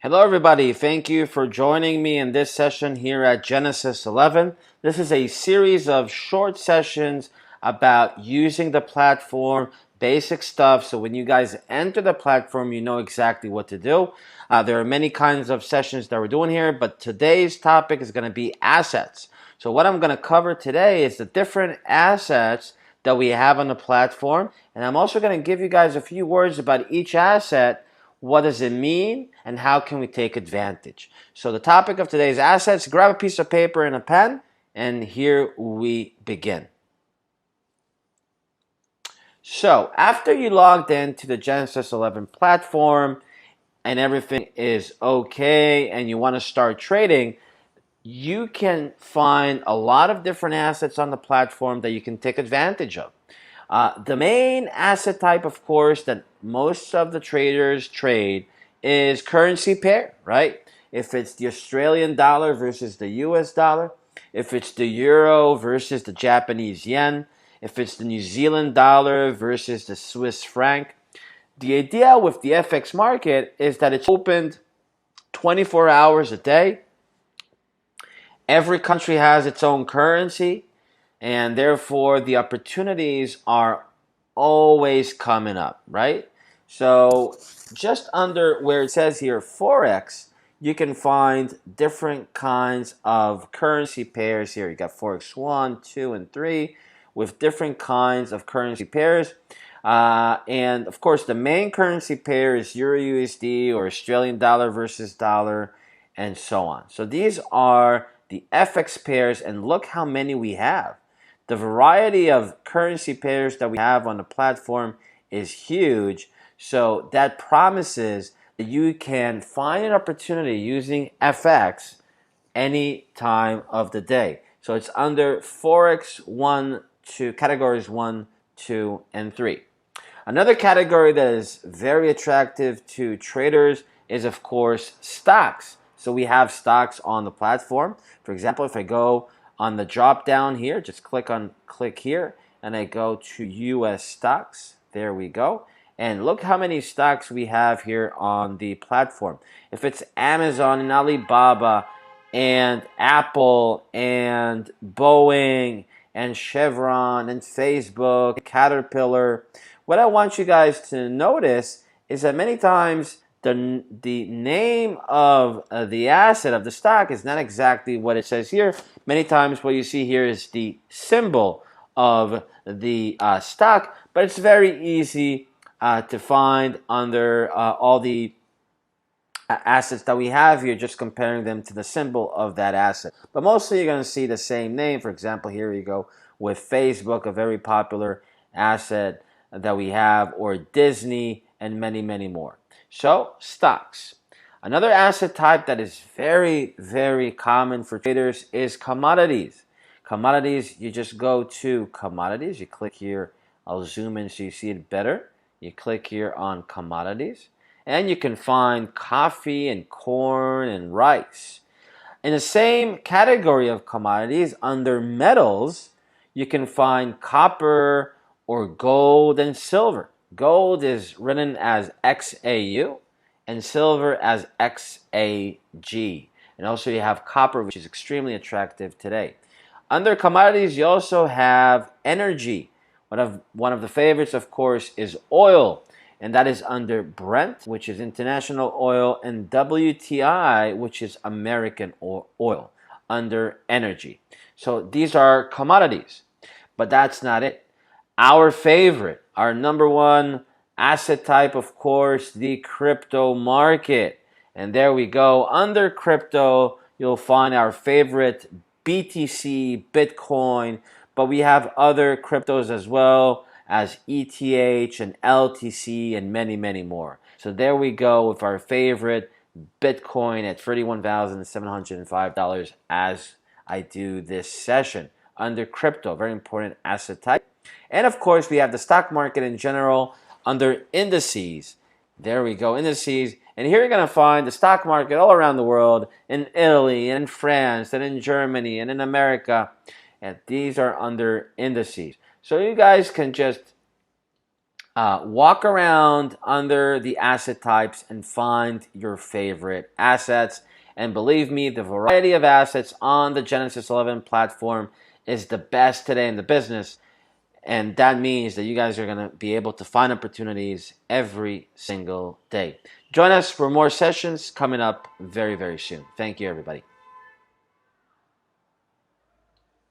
Hello, everybody. Thank you for joining me in this session here at Genesis 11. This is a series of short sessions about using the platform, basic stuff. So when you guys enter the platform, you know exactly what to do. There are many kinds of sessions that we're doing here, but today's topic is going to be assets. So what I'm going to cover today is the different assets that we have on the platform. And I'm also going to give you guys a few words about each asset. What does it mean and how can we take advantage? So the topic of today's assets, grab a piece of paper and a pen, and here we begin. So after you logged into the Genesis 11 platform and everything is okay and you want to start trading, you can find a lot of different assets on the platform that you can take advantage of. The main asset type, of course, that most of the traders trade is currency pair, right? If it's the Australian dollar versus the US dollar, if it's the euro versus the Japanese yen, if it's the New Zealand dollar versus the Swiss franc. The idea with the FX market is that it's opened 24 hours a day. Every country has its own currency, and therefore the opportunities are always coming up, right? So just under where it says here Forex, you can find different kinds of currency pairs here. You got Forex 1, 2, and 3 with different kinds of currency pairs. And of course, the main currency pair is Euro USD or Australian dollar versus dollar and so on. So these are the FX pairs, and look how many we have. The variety of currency pairs that we have on the platform is huge. So that promises that you can find an opportunity using FX any time of the day. So it's under Forex 1, 2, categories 1, 2, and 3. Another category that is very attractive to traders is, of course, stocks. So we have stocks on the platform. For example, if I go on the drop down here, just click here, and I go to US stocks. There we go. And look how many stocks we have here on the platform. If it's Amazon and Alibaba and Apple and Boeing and Chevron and Facebook, Caterpillar, what I want you guys to notice is that many times the name of the asset of the stock is not exactly what it says here. Many times what you see here is the symbol of the stock, but it's very easy to find under all the assets that we have here, just comparing them to the symbol of that asset. But mostly you're going to see the same name. For example, here you go with Facebook, a very popular asset that we have, or Disney, and many, many more. So, stocks. Another asset type that is very, very common for traders is commodities. Commodities, you just go to commodities. You click here. I'll zoom in so you see it better. You click here on commodities. And you can find coffee and corn and rice. In the same category of commodities, under metals, you can find copper or gold and silver. Gold is written as XAU and silver as XAG. And also you have copper, which is extremely attractive today. Under commodities, you also have energy. One of the favorites, of course, is oil. And that is under Brent, which is international oil, and WTI, which is American oil, under energy. So these are commodities. But that's not it. Our favorite, our number one asset type, of course, the crypto market. And there we go. Under crypto, you'll find our favorite BTC, Bitcoin, but we have other cryptos as well as ETH and LTC and many, many more. So there we go with our favorite Bitcoin at $31,705 as I do this session under crypto, very important asset type. And of course, we have the stock market in general under indices. There we go, indices. And here you're going to find the stock market all around the world, in Italy, and in France, and in Germany, and in America. And these are under indices. So you guys can just Walk around under the asset types and find your favorite assets. And believe me, the variety of assets on the Genesis 11 platform is the best today in the business. And that means that you guys are going to be able to find opportunities every single day. Join us for more sessions coming up very, very soon. Thank you, everybody.